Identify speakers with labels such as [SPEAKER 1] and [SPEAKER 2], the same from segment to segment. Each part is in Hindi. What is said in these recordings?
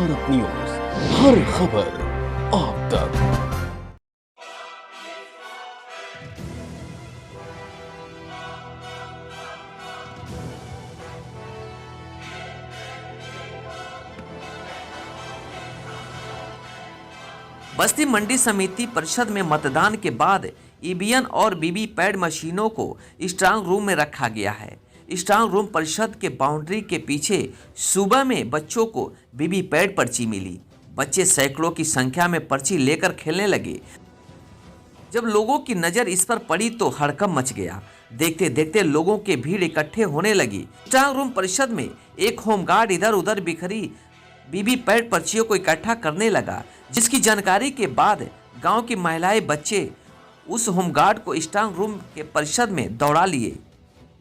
[SPEAKER 1] भारत न्यूज, हर खबर आप तक।
[SPEAKER 2] बस्ती मंडी समिति परिषद में मतदान के बाद ईवीएम और वीवीपैट मशीनों को स्ट्रांग रूम में रखा गया है। स्ट्रांग रूम परिषद के बाउंड्री के पीछे सुबह में बच्चों को वीवीपैट पर्ची मिली। बच्चे सैकड़ों की संख्या में पर्ची लेकर खेलने लगे। जब लोगों की नजर इस पर पड़ी तो हड़कंप मच गया। देखते देखते लोगों की भीड़ इकट्ठे होने लगी। स्ट्रांग रूम परिषद में एक होमगार्ड इधर उधर बिखरी वीवीपैट पर्चियों को इकट्ठा करने लगा, जिसकी जानकारी के बाद गांव की महिलाएं बच्चे उस होमगार्ड को स्ट्रांग रूम के परिषद में दौड़ा लिए।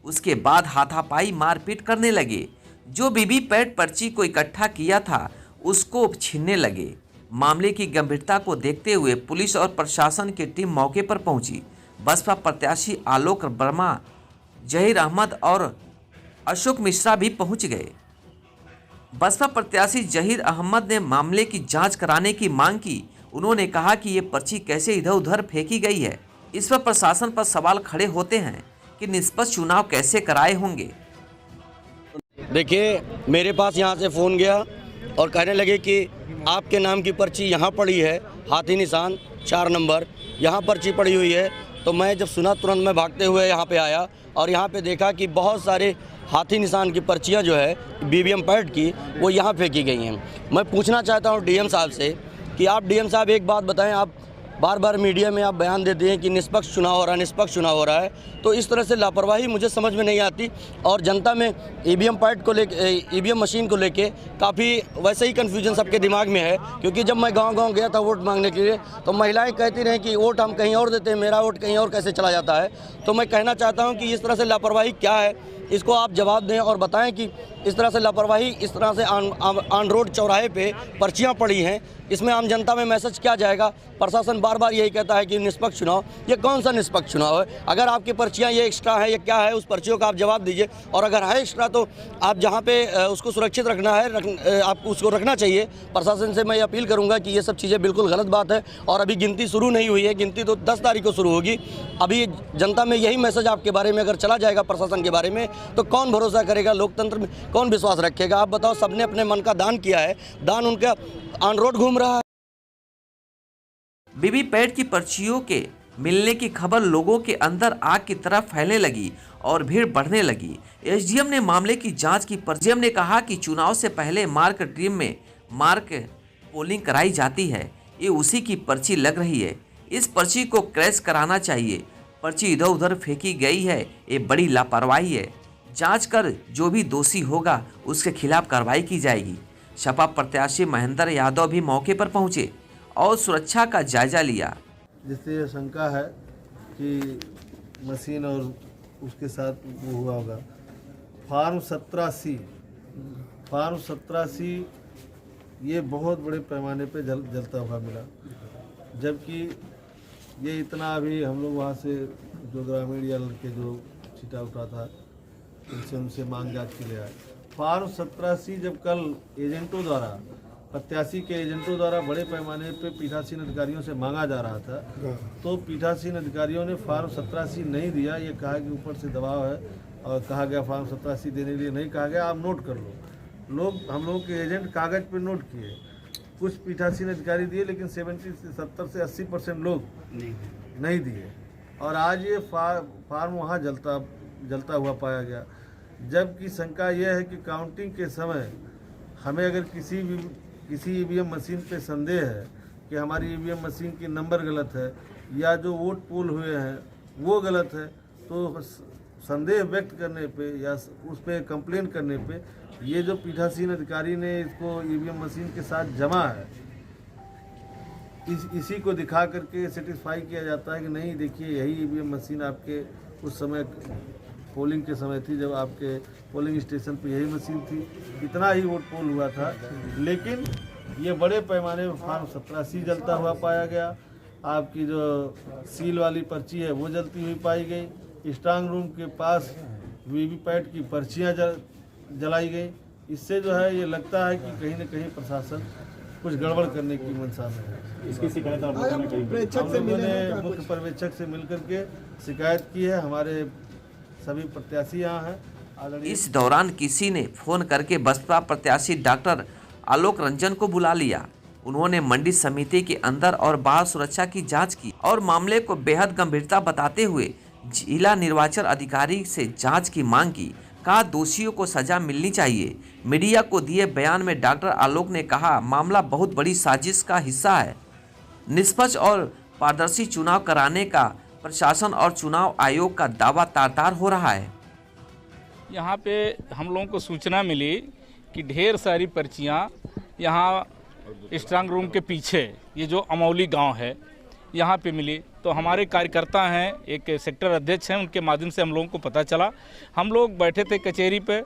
[SPEAKER 2] उसके बाद हाथापाई मारपीट करने लगे। जो वीवीपैट पर्ची को इकट्ठा किया था उसको छीनने लगे। मामले की गंभीरता को देखते हुए पुलिस और प्रशासन की टीम मौके पर पहुंची। बसपा प्रत्याशी आलोक वर्मा, जहीर अहमद और अशोक मिश्रा भी पहुंच गए। बसपा प्रत्याशी जहीर अहमद ने मामले की जांच कराने की मांग की। उन्होंने कहा कि ये पर्ची कैसे इधर उधर फेंकी गई है। इस पर प्रशासन पर सवाल खड़े होते हैं कि निष्पक्ष चुनाव कैसे कराए होंगे।
[SPEAKER 3] देखिए, मेरे पास यहाँ से फ़ोन गया और कहने लगे कि आपके नाम की पर्ची यहाँ पड़ी है, हाथी निशान 4 नंबर यहाँ पर्ची पड़ी हुई है। तो मैं जब सुना तुरंत मैं भागते हुए यहाँ पे आया और यहाँ पे देखा कि बहुत सारे हाथी निशान की पर्चियाँ जो है वीवीपैट की वो यहाँ फेंकी गई हैं। मैं पूछना चाहता हूँ डीएम साहब से कि आप डीएम साहब एक बात बताएं, आप बार बार मीडिया में आप बयान देते हैं कि निष्पक्ष चुनाव हो रहा है, निष्पक्ष चुनाव हो रहा है, तो इस तरह से लापरवाही मुझे समझ में नहीं आती। और जनता में ईवीएम को लेके, ईवीएम मशीन को लेके काफ़ी वैसे ही कन्फ्यूजन सबके दिमाग में है। क्योंकि जब मैं गांव-गांव गया था वोट मांगने के लिए तो महिलाएं कहती रहीं कि वोट हम कहीं और देते हैं, मेरा वोट कहीं और कैसे चला जाता है। तो मैं कहना चाहता हूँ कि इस तरह से लापरवाही क्या है, इसको आप जवाब दें और बताएं कि इस तरह से लापरवाही, इस तरह से ऑन रोड चौराहे पे पर्चियां पड़ी हैं, इसमें आम जनता में मैसेज क्या जाएगा। प्रशासन बार बार यही कहता है कि निष्पक्ष चुनाव, ये कौन सा निष्पक्ष चुनाव है? अगर आपकी पर्चियां ये एक्स्ट्रा है, ये क्या है, उस पर्चियों का आप जवाब दीजिए। और अगर है एक्स्ट्रा तो आप जहाँ पे उसको सुरक्षित रखना है आपको उसको रखना चाहिए। प्रशासन से मैं अपील करूँगा कि ये सब चीज़ें बिल्कुल गलत बात है। और अभी गिनती शुरू नहीं हुई है, गिनती तो 10 तारीख को शुरू होगी। अभी जनता में यही मैसेज आपके बारे में अगर चला जाएगा प्रशासन के बारे में तो कौन भरोसा करेगा, लोकतंत्र में कौन विश्वास रखेगा? आप बताओ, सबने अपने मन का दान किया है, दान उनका ऑन रोड घूम रहा है।
[SPEAKER 2] वीवीपैट की पर्चियों के मिलने की खबर लोगों के अंदर आग की तरह फैलने लगी और भीड़ बढ़ने लगी। एसडीएम ने मामले की जांच की। एसडीएम ने कहा कि चुनाव से पहले मार्क ड्रीम में मार्क पोलिंग कराई जाती है, ये उसी की पर्ची लग रही है। इस पर्ची को क्रैश कराना चाहिए। पर्ची इधर उधर फेंकी गई है, ये बड़ी लापरवाही है। जांच कर जो भी दोषी होगा उसके खिलाफ कार्रवाई की जाएगी। सपा प्रत्याशी महेंद्र यादव भी मौके पर पहुंचे और सुरक्षा का जायजा लिया।
[SPEAKER 4] जिससे ये शंका है कि मशीन और उसके साथ वो हुआ होगा। फार्म 17C ये बहुत बड़े पैमाने पे जलता हुआ मिला, जबकि ये इतना अभी हम लोग वहाँ से जो ग्रामीण या लड़के जो छिटा उठा था उनसे मांग जांच के लिए आए। फार्म 17C जब कल एजेंटों द्वारा, प्रत्याशी के एजेंटों द्वारा बड़े पैमाने पे पीठासीन अधिकारियों से मांगा जा रहा था, तो पीठासीन अधिकारियों ने फार्म 17C नहीं दिया। ये कहा कि ऊपर से दबाव है और कहा गया फार्म 17C देने के लिए नहीं कहा गया, आप नोट कर लो। हम लोगों के एजेंट कागज़ पे नोट किए, कुछ पीठासीन अधिकारी दिए, लेकिन 70 से 80% लोग नहीं दिए। और आज ये फार्म वहाँ जलता हुआ पाया गया। जबकि शंका यह है कि काउंटिंग के समय हमें अगर किसी ईवीएम मशीन पे संदेह है कि हमारी ईवीएम मशीन की नंबर गलत है या जो वोट पोल हुए हैं वो गलत है, तो संदेह व्यक्त करने पे या उस पर कंप्लेन करने पे ये जो पीठासीन अधिकारी ने इसको ईवीएम मशीन के साथ जमा है, इसी को दिखा करके सेटिस्फाई किया जाता है कि नहीं, देखिए यही ईवीएम मशीन आपके उस समय पोलिंग के समय थी, जब आपके पोलिंग स्टेशन पे यही मशीन थी, इतना ही वोट पोल हुआ था। लेकिन ये बड़े पैमाने में फार्म 17C जलता हुआ पाया गया। आपकी जो सील वाली पर्ची है वो जलती हुई पाई गई। स्ट्रांग रूम के पास वीवीपैट की पर्चियां जलाई गई। इससे जो है ये लगता है कि कहीं न कहीं प्रशासन कुछ गड़बड़ करने की मंशा में है।
[SPEAKER 5] इसकी शिकायत आप लोगों ने कही?
[SPEAKER 4] हम लोगों ने मुख्य पर्यवेक्षक से मिलकर के शिकायत की है। हमारे सभी प्रत्याशी यहाँ हैं। आदरणीय
[SPEAKER 2] इस दौरान किसी ने फोन करके बसपा प्रत्याशी डॉक्टर आलोक रंजन को बुला लिया। उन्होंने मंडी समिति के अंदर और बाहर सुरक्षा की जांच की और मामले को बेहद गंभीरता बताते हुए जिला निर्वाचन अधिकारी से जांच की मांग की। कहा दोषियों को सजा मिलनी चाहिए। मीडिया को दिए बयान में डॉक्टर आलोक ने कहा मामला बहुत बड़ी साजिश का हिस्सा है। निष्पक्ष और पारदर्शी चुनाव कराने का प्रशासन और चुनाव आयोग का दावा तार हो रहा है।
[SPEAKER 6] यहाँ पे हम लोगों को सूचना मिली कि ढेर सारी पर्चियाँ यहाँ स्ट्रांग रूम के पीछे, ये जो अमौली गांव है, यहाँ पे मिली। तो हमारे कार्यकर्ता हैं, एक सेक्टर अध्यक्ष हैं, उनके माध्यम से हम लोगों को पता चला। हम लोग बैठे थे कचहरी पे,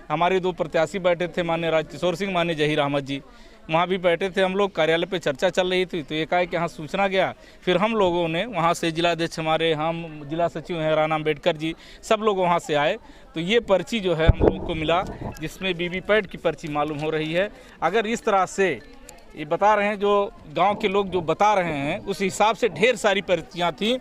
[SPEAKER 6] हमारे 2 प्रत्याशी बैठे थे, माननीय राजकिशोर सिंह, माननीय जहीर अहमद जी वहाँ भी बैठे थे। हम लोग कार्यालय पे चर्चा चल रही थी तो एकाएक यहाँ सूचना गया। फिर हम लोगों ने वहाँ से जिलाध्यक्ष हमारे, हम जिला सचिव हैं राना अम्बेडकर जी, सब लोग वहाँ से आए। तो ये पर्ची जो है हम लोगों को मिला जिसमें वीवीपैट की पर्ची मालूम हो रही है। अगर इस तरह से ये बता रहे हैं, जो गांव के लोग जो बता रहे हैं, उस हिसाब से ढेर सारी पर्चियां थी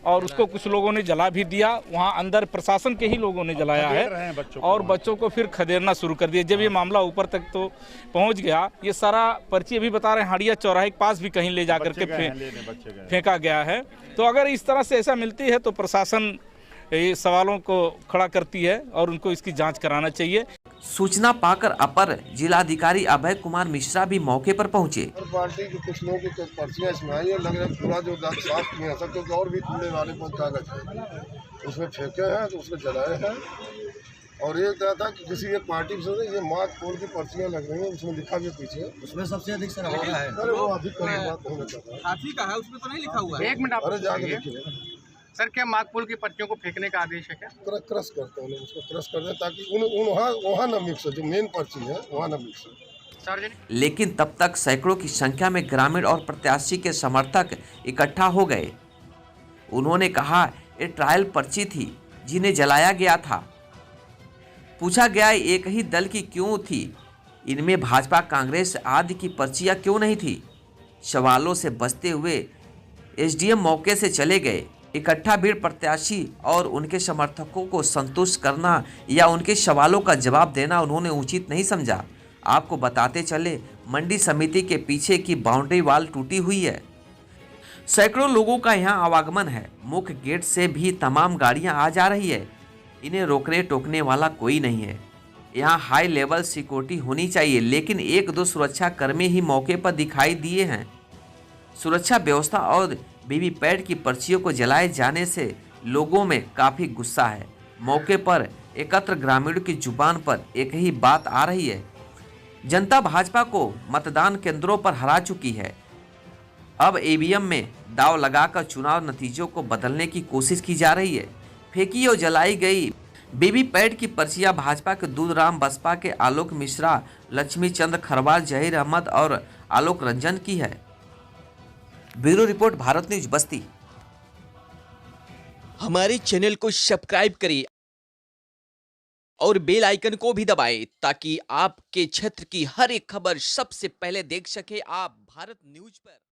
[SPEAKER 6] और उसको कुछ लोगों ने जला भी दिया। वहां अंदर प्रशासन के ही लोगों ने जलाया है और बच्चों को फिर खदेड़ना शुरू कर दिया। जब ये मामला ऊपर तक तो पहुंच गया, ये सारा पर्ची अभी बता रहे हैं हाड़िया चौराहे के पास भी कहीं ले जाकर के फेंका गया है। तो अगर इस तरह से ऐसा मिलती है तो प्रशासन ये सवालों को खड़ा करती है और उनको इसकी जांच कराना चाहिए।
[SPEAKER 2] सूचना पाकर अपर जिलाधिकारी अभय कुमार मिश्रा भी मौके पर पहुंचे।
[SPEAKER 7] पार्टी के कुछ लोगों की पर्चियां इसमें आई है, लग रहा है पूरा जो साफ नहीं है, क्योंकि और भी कूड़े वाले कागज है उसमें फेंके हैं तो उसमें जलाए हैं। और ये क्या था कि किसी एक पार्टी से ये मार्क पोल की पर्चियां लग रही हैं, उसमें लिखा भी पीछे, उसमें सबसे अधिक सर हो रहा है। अरे वो अधिक बात नहीं होता,
[SPEAKER 8] हाथी का है, उसमें तो नहीं लिखा हुआ है।
[SPEAKER 7] एक मिनट, अरे जाके देखिए
[SPEAKER 8] सर, क्या माकपुल की पर्चियों को फेंकने का आदेश है क्या?
[SPEAKER 7] क्रश करते हैं, उसको क्रश कर दें ताकि वहाँ न मिक्स हो, जो मेन पर्ची है वहाँ न मिक्स हो।
[SPEAKER 2] लेकिन तब तक सैकड़ों की संख्या में ग्रामीण और प्रत्याशी के समर्थक इकट्ठा हो गए। उन्होंने कहा ये ट्रायल पर्ची थी जिन्हें जलाया गया था। पूछा गया एक ही दल की क्यों थी, इनमें भाजपा कांग्रेस आदि की पर्चियां क्यों नहीं थी। सवालों से बचते हुए एसडीएम मौके से चले गए। इकट्ठा भीड़ प्रत्याशी और उनके समर्थकों को संतुष्ट करना या उनके सवालों का जवाब देना उन्होंने उचित नहीं समझा। आपको बताते चले मंडी समिति के पीछे की बाउंड्री वॉल टूटी हुई है। सैकड़ों लोगों का यहाँ आवागमन है। मुख्य गेट से भी तमाम गाड़ियाँ आ जा रही है। इन्हें रोकने टोकने वाला कोई नहीं है। यहाँ हाई लेवल सिक्योरिटी होनी चाहिए, लेकिन 1-2 सुरक्षा कर्मी ही मौके पर दिखाई दिए हैं। सुरक्षा व्यवस्था और वीवीपैट की पर्चियों को जलाए जाने से लोगों में काफ़ी गुस्सा है। मौके पर एकत्र ग्रामीणों की जुबान पर एक ही बात आ रही है, जनता भाजपा को मतदान केंद्रों पर हरा चुकी है। अब ईवीएम में दांव लगाकर चुनाव नतीजों को बदलने की कोशिश की जा रही है। फेंकी और जलाई गई वीवीपैट की पर्चियां भाजपा के दूधराम, बसपा के आलोक मिश्रा, लक्ष्मी चंद खरवाल, जहीर अहमद और आलोक रंजन की है। ब्यूरो रिपोर्ट, भारत न्यूज, बस्ती।
[SPEAKER 1] हमारे चैनल को सब्सक्राइब करिए और बेल आइकन को भी दबाएं ताकि आपके क्षेत्र की हर एक खबर सबसे पहले देख सके आप भारत न्यूज पर।